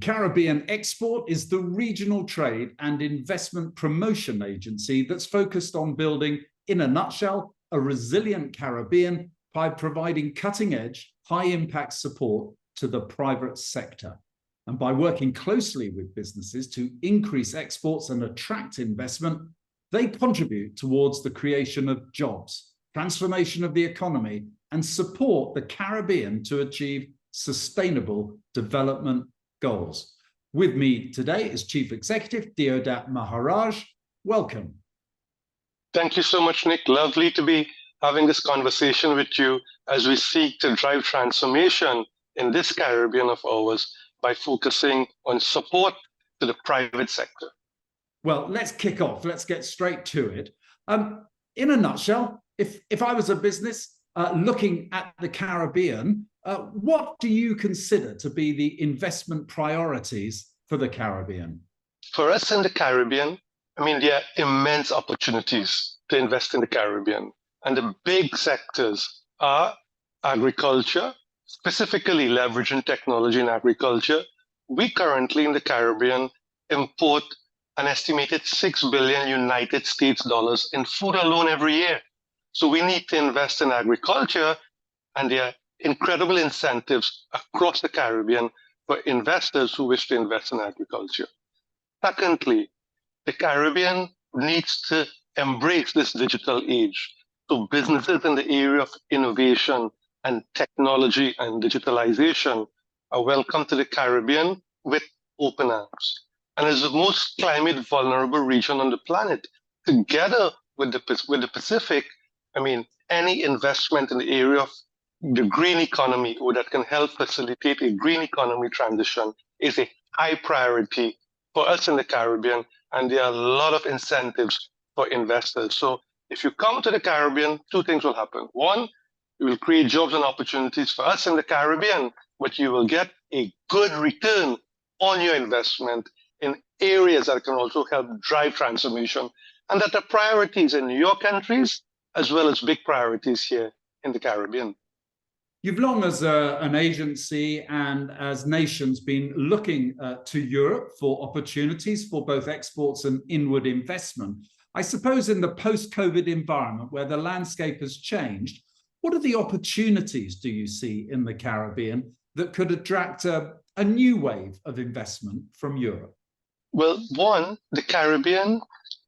Caribbean Export is the regional trade and investment promotion agency that's focused on building, in a nutshell, a resilient Caribbean by providing cutting-edge, high-impact support to the private sector. And by working closely with businesses to increase exports and attract investment, they contribute towards the creation of jobs, transformation of the economy, and support the Caribbean to achieve sustainable development goals. With me today is Chief Executive Deodat Maharaj. Welcome. Thank you so much, Nick. Lovely to be having this conversation with you as we seek to drive transformation in this Caribbean of ours by focusing on support to the private sector. Well, let's kick off. Let's get straight to it. In a nutshell, if I was a business looking at the Caribbean, what do you consider to be the investment priorities for the Caribbean? For us in the Caribbean, there are immense opportunities to invest in the Caribbean. And the big sectors are agriculture, specifically leveraging technology in agriculture. We currently in the Caribbean import an estimated $6 billion United States dollars in food alone every year. So we need to invest in agriculture, and there are incredible incentives across the Caribbean for investors who wish to invest in agriculture. Secondly, the Caribbean needs to embrace this digital age. So businesses in the area of innovation and technology and digitalization are welcome to the Caribbean with open arms. And as the most climate vulnerable region on the planet, together with the Pacific, any investment in the area of the green economy or that can help facilitate a green economy transition is a high priority for us in the Caribbean, and there are a lot of incentives for investors. So if you come to the Caribbean, two things will happen. One, you will create jobs and opportunities for us in the Caribbean, but you will get a good return on your investment in areas that can also help drive transformation, and that are priorities in your countries as well as big priorities here in the Caribbean. You've long, as an agency and as nations, been looking to Europe for opportunities for both exports and inward investment. I suppose in the post-COVID environment where the landscape has changed, what are the opportunities do you see in the Caribbean that could attract a new wave of investment from Europe? Well, one, the Caribbean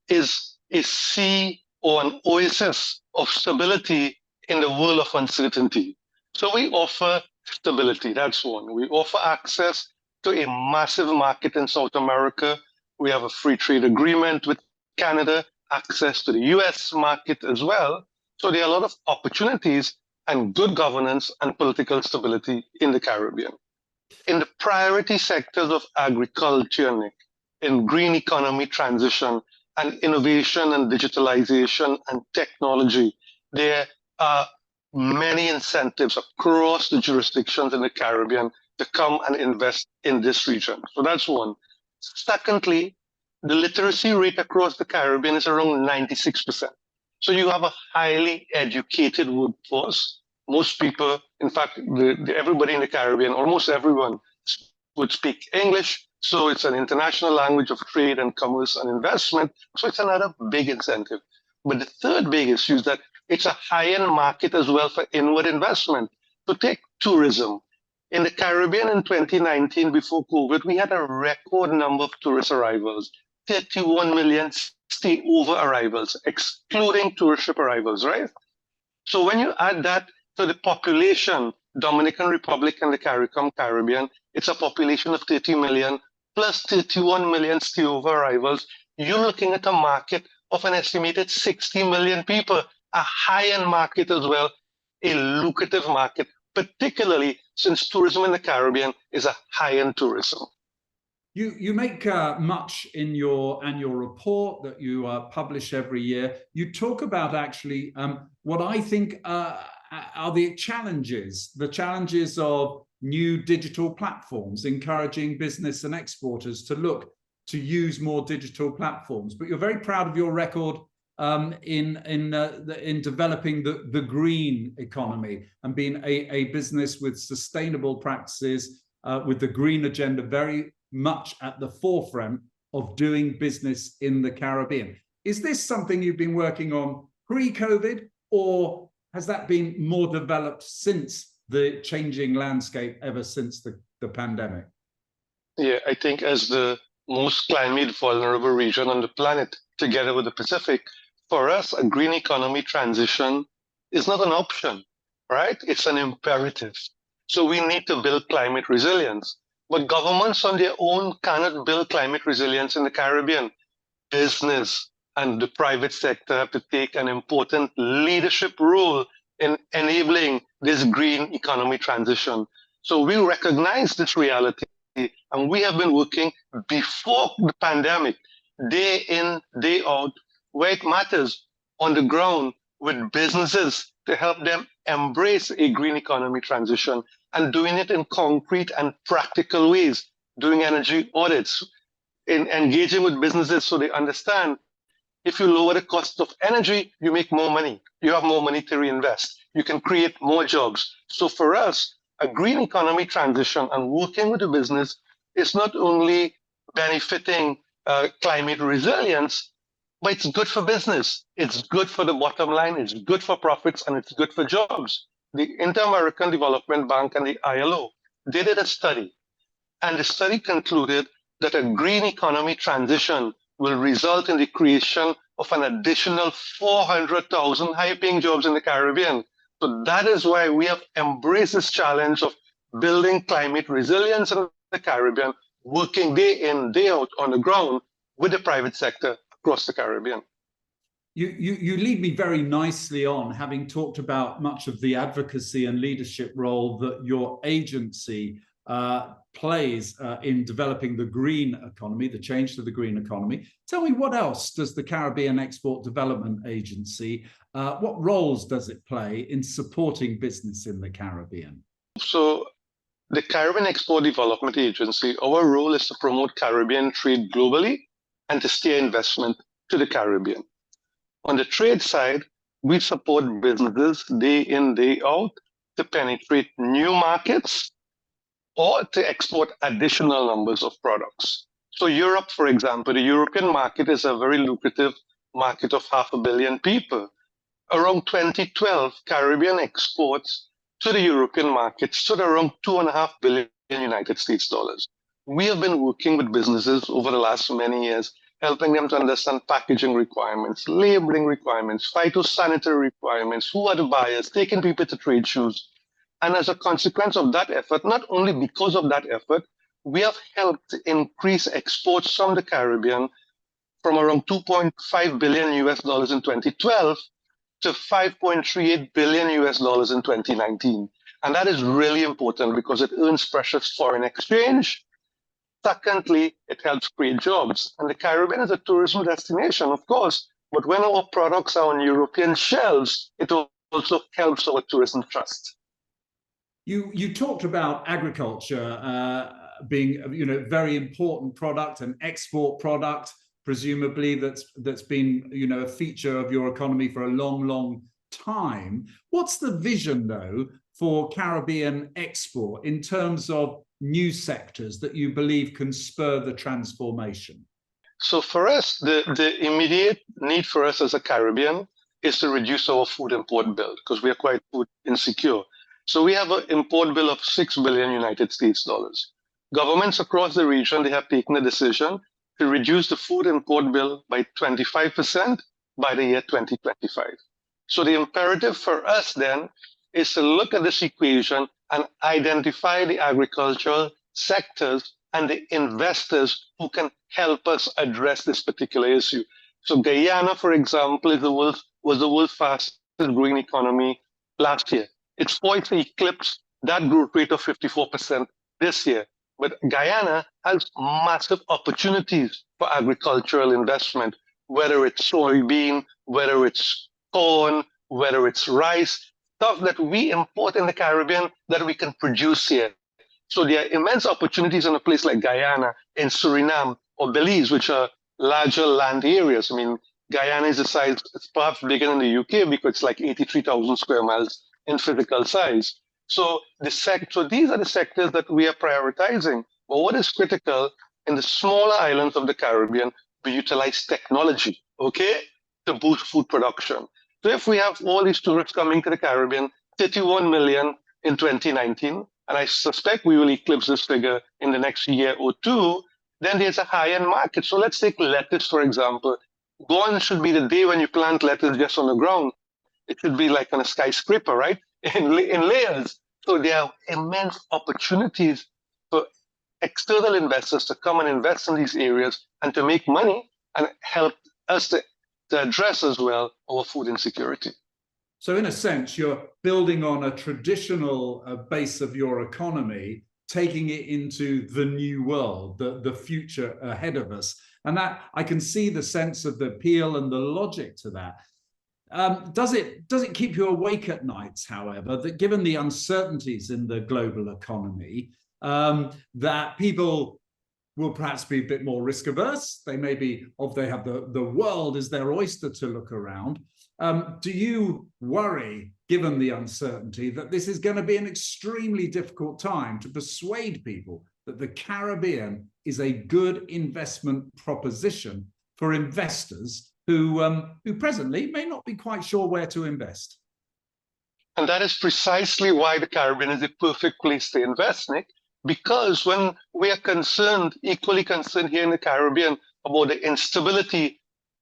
is a sea or an oasis of stability in the world of uncertainty. So we offer stability, that's one. We offer access to a massive market in South America. We have a free trade agreement with Canada, access to the US market as well. So there are a lot of opportunities and good governance and political stability in the Caribbean. In the priority sectors of agriculture, Nick, in green economy transition and innovation and digitalization and technology, there are many incentives across the jurisdictions in the Caribbean to come and invest in this region. So that's one. Secondly, the literacy rate across the Caribbean is around 96%. So you have a highly educated workforce. Most people, in fact, everybody in the Caribbean, almost everyone would speak English. So it's an international language of trade and commerce and investment. So it's another big incentive. But the third big issue is that it's a high-end market as well for inward investment. So take tourism. In the Caribbean in 2019, before COVID, we had a record number of tourist arrivals, 31 million stay-over arrivals, excluding tourist ship arrivals, right? So when you add that to the population, Dominican Republic and the Caribbean, it's a population of 30 million plus 31 million stay-over arrivals. You're looking at a market of an estimated 60 million people, a high-end market as well, a lucrative market, particularly since tourism in the Caribbean is a high-end tourism. You make much in your annual report that you publish every year. You talk about actually what I think are the challenges of new digital platforms, encouraging business and exporters to look to use more digital platforms. But you're very proud of your record in developing the green economy and being a business with sustainable practices, with the green agenda very much at the forefront of doing business in the Caribbean. Is this something you've been working on pre-COVID, or has that been more developed since the changing landscape ever since the pandemic? Yeah, I think as the most climate vulnerable region on the planet, together with the Pacific, for us, a green economy transition is not an option, right? It's an imperative. So we need to build climate resilience. But governments on their own cannot build climate resilience in the Caribbean. Business and the private sector have to take an important leadership role in enabling this green economy transition. So we recognize this reality, and we have been working before the pandemic, day in, day out, where it matters, on the ground with businesses to help them embrace a green economy transition, and doing it in concrete and practical ways, doing energy audits, in engaging with businesses so they understand if you lower the cost of energy, you make more money. You have more money to reinvest. You can create more jobs. So for us, a green economy transition and working with the business is not only benefiting climate resilience, but it's good for business. It's good for the bottom line. It's good for profits, and it's good for jobs. The Inter-American Development Bank and the ILO, they did a study, and the study concluded that a green economy transition will result in the creation of an additional 400,000 high-paying jobs in the Caribbean. So that is why we have embraced this challenge of building climate resilience in the Caribbean, working day in, day out on the ground with the private sector across the Caribbean. You lead me very nicely on, having talked about much of the advocacy and leadership role that your agency plays in developing the green economy, the change to the green economy. Tell me, what else does the Caribbean Export Development Agency, what roles does it play in supporting business in the Caribbean? So the Caribbean Export Development Agency, our role is to promote Caribbean trade globally and to steer investment to the Caribbean. On the trade side, we support businesses day in, day out to penetrate new markets or to export additional numbers of products. So Europe, for example, the European market is a very lucrative market of 500 million people. Around 2012, Caribbean exports to the European market stood around $2.5 billion United States dollars. We have been working with businesses over the last many years, helping them to understand packaging requirements, labeling requirements, phytosanitary requirements, who are the buyers, taking people to trade shows. And as a consequence of that effort, not only because of that effort, we have helped increase exports from the Caribbean from around 2.5 billion US dollars in 2012 to 5.38 billion US dollars in 2019. And that is really important because it earns precious foreign exchange. Secondly, it helps create jobs. And the Caribbean is a tourism destination, of course, but when our products are on European shelves, it also helps our tourism trust. You talked about agriculture being, very important product, an export product, presumably that's been, a feature of your economy for a long, long time. What's the vision, though, for Caribbean export in terms of new sectors that you believe can spur the transformation? So for us, the immediate need for us as a Caribbean is to reduce our food import bill because we are quite food insecure. So we have an import bill of 6 billion United States dollars. Governments across the region, they have taken a decision to reduce the food import bill by 25% by the year 2025. So the imperative for us then is to look at this equation and identify the agricultural sectors and the investors who can help us address this particular issue. So Guyana, for example, was the world's fastest growing economy last year. It's poised to eclipse that growth rate of 54% this year. But Guyana has massive opportunities for agricultural investment, whether it's soybean, whether it's corn, whether it's rice, stuff that we import in the Caribbean that we can produce here. So there are immense opportunities in a place like Guyana, in Suriname, or Belize, which are larger land areas. I mean, Guyana is the size, it's perhaps bigger than the UK because it's like 83,000 square miles in physical size. So these are the sectors that we are prioritizing. But what is critical in the smaller islands of the Caribbean, we utilize technology, okay, to boost food production. So if we have all these tourists coming to the Caribbean, 31 million in 2019, and I suspect we will eclipse this figure in the next year or two, then there's a high-end market. So let's take lettuce, for example. Gone should be the day when you plant lettuce just on the ground. It should be like on a skyscraper, right? In layers. So there are immense opportunities for external investors to come and invest in these areas and to make money and help us to address as well our food insecurity. So in a sense, you're building on a traditional base of your economy, taking it into the new world, the future ahead of us. And that I can see the sense of the appeal and the logic to that. Does it keep you awake at nights, however, that given the uncertainties in the global economy, that people will perhaps be a bit more risk averse? They may be, they have the world as their oyster to look around. Do you worry, given the uncertainty, that this is going to be an extremely difficult time to persuade people that the Caribbean is a good investment proposition for investors who presently may not be quite sure where to invest? And that is precisely why the Caribbean is a perfect place to invest, Nick, because when we are concerned, equally concerned here in the Caribbean about the instability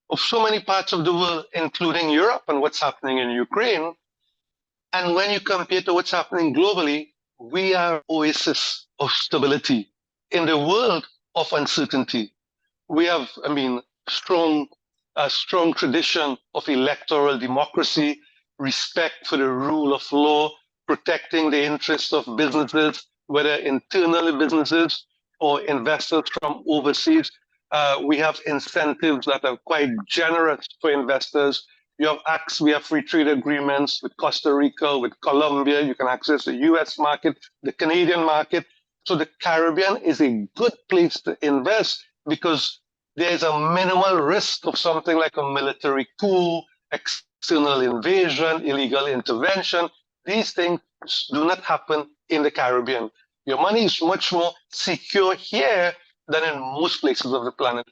of so many parts of the world, including Europe and what's happening in Ukraine, and when you compare to what's happening globally, we are oasis of stability in the world of uncertainty. We have, a strong tradition of electoral democracy, respect for the rule of law, protecting the interests of businesses, whether internal businesses or investors from overseas. We have incentives that are quite generous for investors. You have acts, we have free trade agreements with Costa Rica, with Colombia. You can access the US market, the Canadian market. So the Caribbean is a good place to invest because there's a minimal risk of something like a military coup, external invasion, illegal intervention. These things do not happen in the Caribbean. Your money is much more secure here than in most places of the planet.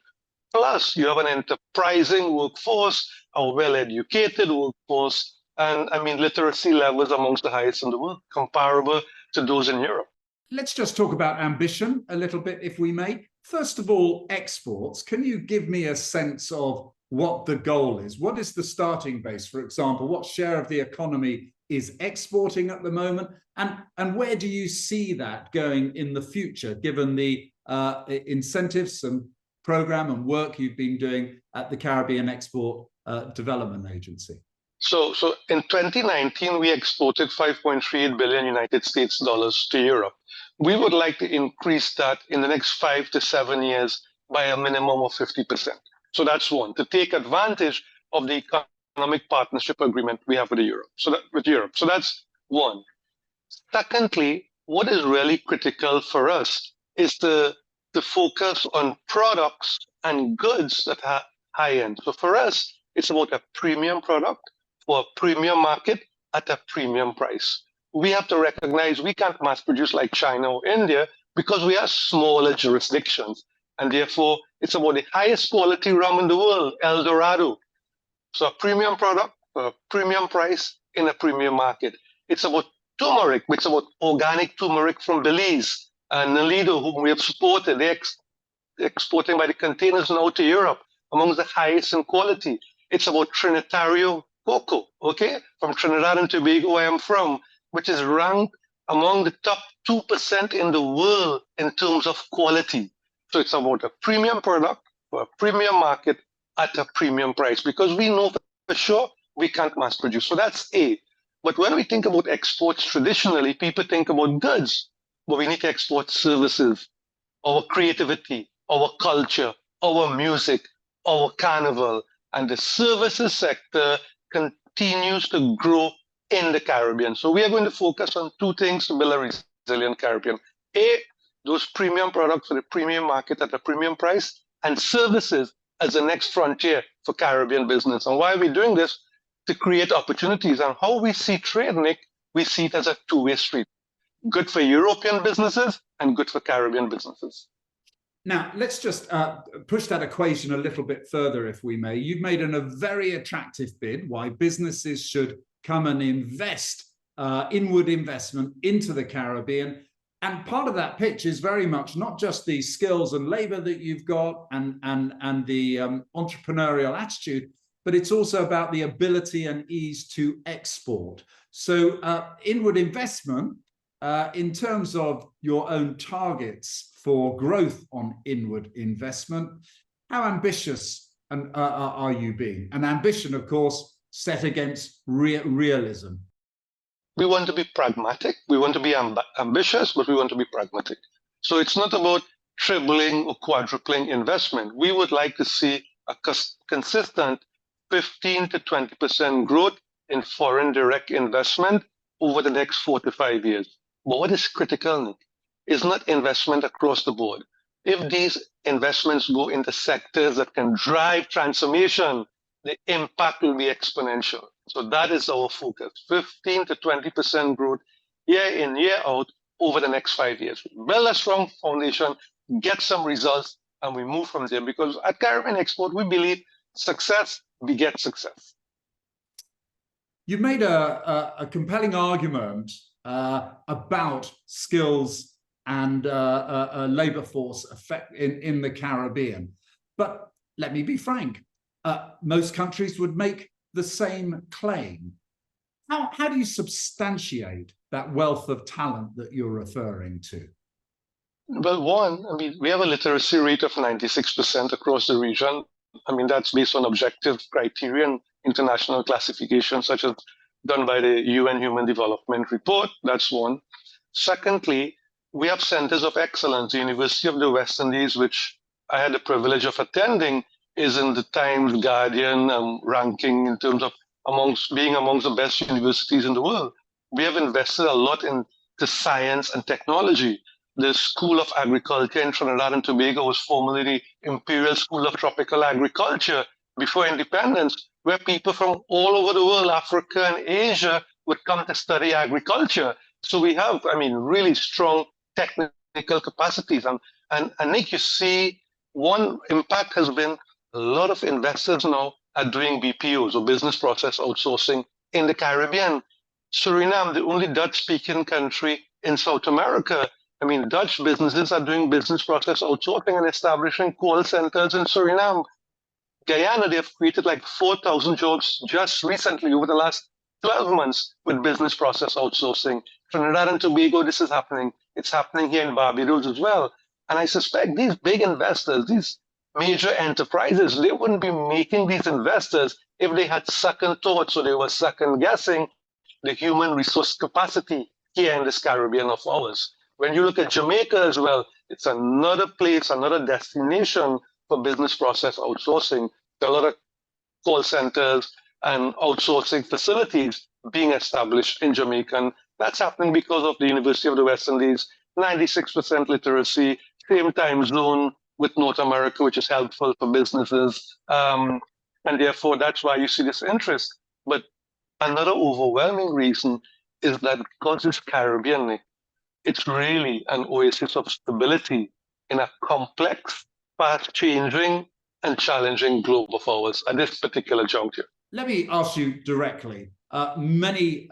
Plus, you have an enterprising workforce, a well-educated workforce, and literacy levels amongst the highest in the world, comparable to those in Europe. Let's just talk about ambition a little bit, if we may. First of all, exports. Can you give me a sense of what the goal is? What is the starting base, for example? What share of the economy is exporting at the moment? And where do you see that going in the future, given the incentives and program and work you've been doing at the Caribbean Export Development Agency? So in 2019, we exported 5.38 billion United States dollars to Europe. We would like to increase that in the next 5 to 7 years by a minimum of 50%. So that's one, to take advantage of the economic partnership agreement we have with Europe. So that's one. Secondly, what is really critical for us is to focus on products and goods that are high end. So for us, it's about a premium product for a premium market at a premium price. We have to recognize we can't mass produce like China or India because we are smaller jurisdictions. And therefore, it's about the highest quality rum in the world, El Dorado. So a premium product for a premium price in a premium market. It's about turmeric, which is about organic turmeric from Belize and Nalido, whom we have supported. They're exporting by the containers now to Europe, amongst the highest in quality. It's about Trinitario cocoa, okay, from Trinidad and Tobago, where I'm from, which is ranked among the top 2% in the world in terms of quality. So it's about a premium product for a premium market at a premium price, because we know for sure we can't mass produce. So that's A. But when we think about exports traditionally, people think about goods, but we need to export services, our creativity, our culture, our music, our carnival. And the services sector continues to grow in the Caribbean. So we are going to focus on two things to build a resilient Caribbean. A, those premium products for the premium market at a premium price, and services as the next frontier for Caribbean business. And why are we doing this? To create opportunities. And how we see trade, Nick, we see it as a two-way street. good for European businesses and good for Caribbean businesses. Now, let's just push that equation a little bit further, if we may. You've made a very attractive bid why businesses should come and invest, inward investment into the Caribbean. And part of that pitch is very much not just the skills and labor that you've got and the entrepreneurial attitude, but it's also about the ability and ease to export. So inward investment, in terms of your own targets for growth on inward investment, how ambitious are you being? And ambition, of course, set against realism. We want to be pragmatic. We want to be ambitious, but we want to be pragmatic. So it's not about tripling or quadrupling investment. We would like to see a consistent 15 to 20% growth in foreign direct investment over the next 4 to 5 years. But what is critical, Nick, is not investment across the board. If these investments go into sectors that can drive transformation, the impact will be exponential. So that is our focus, 15 to 20% growth year in, year out over the next 5 years. Build a strong foundation, get some results, and we move from there. Because at Caribbean Export, we believe success begets success. You made a compelling argument about skills and labor force effect in the Caribbean. But let me be frank, most countries would make the same claim. How do you substantiate that wealth of talent that you're referring to? Well, one, I mean, we have a literacy rate of 96% across the region. I mean, that's based on objective criteria and international classification, such as done by the UN Human Development Report. That's one. Secondly, we have centers of excellence. The University of the West Indies, which I had the privilege of attending, is in the Times Guardian ranking in terms of being amongst the best universities in the world. We have invested a lot into science and technology. The School of Agriculture in Trinidad and Tobago was formerly the Imperial School of Tropical Agriculture before independence, where people from all over the world, Africa and Asia, would come to study agriculture. So we have, I mean, really strong technical capacities. And Nick, you see, one impact has been a lot of investors now are doing BPOs, or business process outsourcing, in the Caribbean. Suriname, the only Dutch-speaking country in South America, I mean, Dutch businesses are doing business process outsourcing and establishing call centers in Suriname. Guyana, they've created like 4,000 jobs just recently over the last 12 months with business process outsourcing. Trinidad and Tobago, this is happening. It's happening here in Barbados as well. And I suspect these big investors, these major enterprises, they wouldn't be making these investors if they had second thoughts or they were second guessing the human resource capacity here in this Caribbean of ours. When you look at Jamaica as well, it's another place, another destination for business process outsourcing. There are a lot of call centers and outsourcing facilities being established in Jamaica. And that's happening because of the University of the West Indies, 96% literacy, same time zone with North America, which is helpful for businesses. And therefore, that's why you see this interest. But another overwhelming reason is that because it's Caribbean, it's really an oasis of stability in a complex, fast-changing, and challenging globe of ours at this particular juncture. Let me ask you directly. Many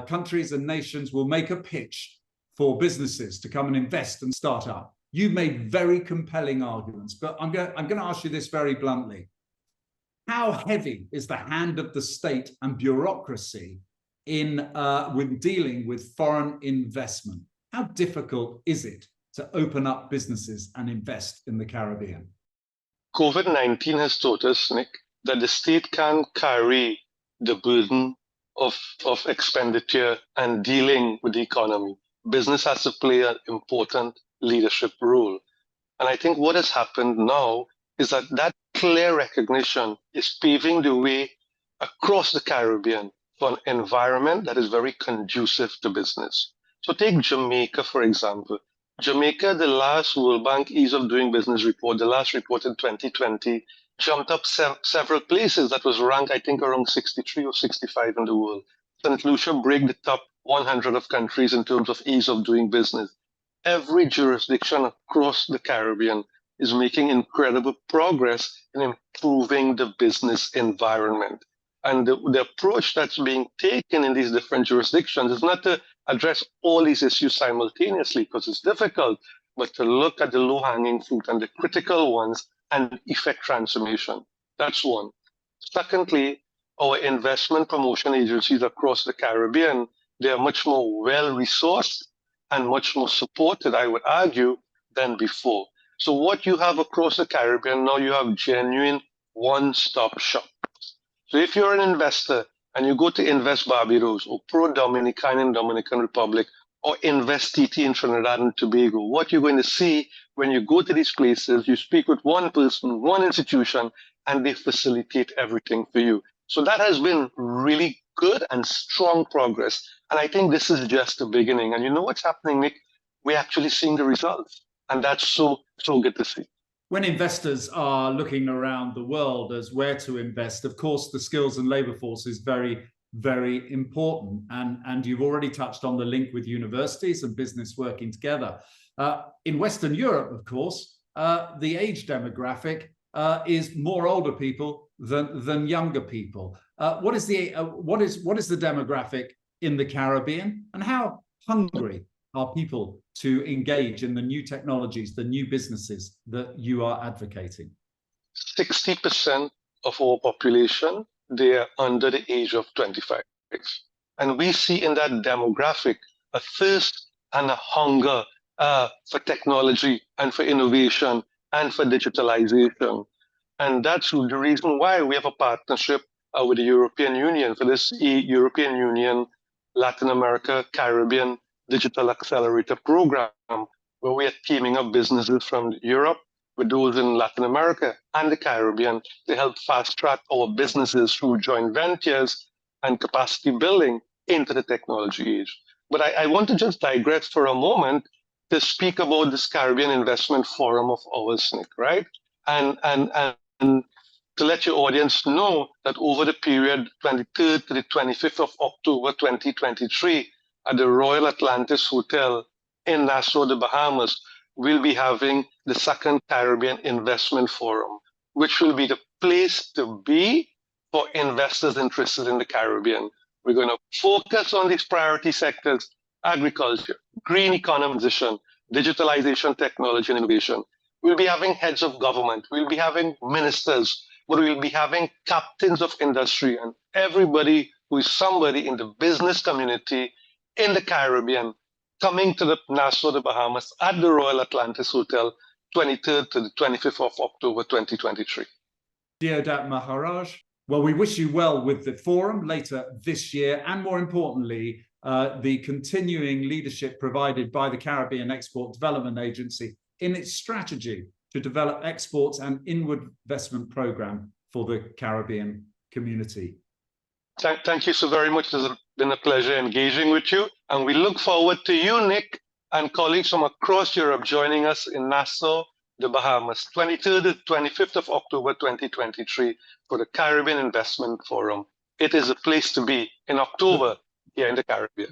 countries and nations will make a pitch for businesses to come and invest and start up. You've made very compelling arguments, but I'm going to ask you this very bluntly. How heavy is the hand of the state and bureaucracy with dealing with foreign investment? How difficult is it to open up businesses and invest in the Caribbean? COVID-19 has taught us, Nick, that the state can't carry the burden of expenditure and dealing with the economy. Business has to play an important leadership role. And I think what has happened now is that clear recognition is paving the way across the Caribbean for an environment that is very conducive to business. So take Jamaica, for example. Jamaica, the last World Bank Ease of Doing Business report, the last report in 2020, jumped up several places that was ranked, I think, around 63 or 65 in the world. St. Lucia break the top 100 of countries in terms of ease of doing business. Every jurisdiction across the Caribbean is making incredible progress in improving the business environment. And the approach that's being taken in these different jurisdictions is not to address all these issues simultaneously, because it's difficult, but to look at the low-hanging fruit and the critical ones and effect transformation. That's one. Secondly, our investment promotion agencies across the Caribbean, they are much more well-resourced and much more supported, I would argue, than before. So what you have across the Caribbean, now you have genuine one-stop shop. So if you're an investor and you go to Invest Barbados or Pro Dominican in Dominican Republic or Invest TT in Trinidad and Tobago, what you're going to see when you go to these places, you speak with one person, one institution, and they facilitate everything for you. So that has been really good and strong progress. And I think this is just the beginning. And you know what's happening, Nick? We're actually seeing the results. And that's so good to see. When investors are looking around the world as where to invest, of course, the skills and labor force is very, very important. And you've already touched on the link with universities and business working together. In Western Europe, of course, the age demographic is more older people than younger people. What is the demographic in the Caribbean, and how hungry are people to engage in the new technologies, the new businesses that you are advocating? 60% of our population, they are under the age of 25. And we see in that demographic a thirst and a hunger for technology and for innovation and for digitalization. And that's the reason why we have a partnership with the European Union for this European Union Latin America Caribbean Digital Accelerator Program, where we are teaming up businesses from Europe with those in Latin America and the Caribbean to help fast track our businesses through joint ventures and capacity building into the technology age. But I want to just digress for a moment to speak about this Caribbean Investment Forum of ours, Nick, right? And to let your audience know that over the period 23rd to the 25th of October 2023, at the Royal Atlantis Hotel in Nassau, the Bahamas, we'll be having the second Caribbean Investment Forum, which will be the place to be for investors interested in the Caribbean. We're going to focus on these priority sectors: agriculture, green economy transition, digitalization, technology, and innovation. We'll be having heads of government, we'll be having ministers, but we'll be having captains of industry and everybody who is somebody in the business community in the Caribbean coming to the Nassau, the Bahamas at the Royal Atlantis Hotel, 23rd to the 25th of October 2023. Deodat Maharaj, well, we wish you well with the forum later this year, and more importantly, the continuing leadership provided by the Caribbean Export Development Agency in its strategy to develop exports and inward investment program for the Caribbean community. Thank you so very much. It's been a pleasure engaging with you. And we look forward to you, Nick, and colleagues from across Europe joining us in Nassau, the Bahamas, 23rd to 25th of October 2023 for the Caribbean Investment Forum. It is a place to be in October here in the Caribbean.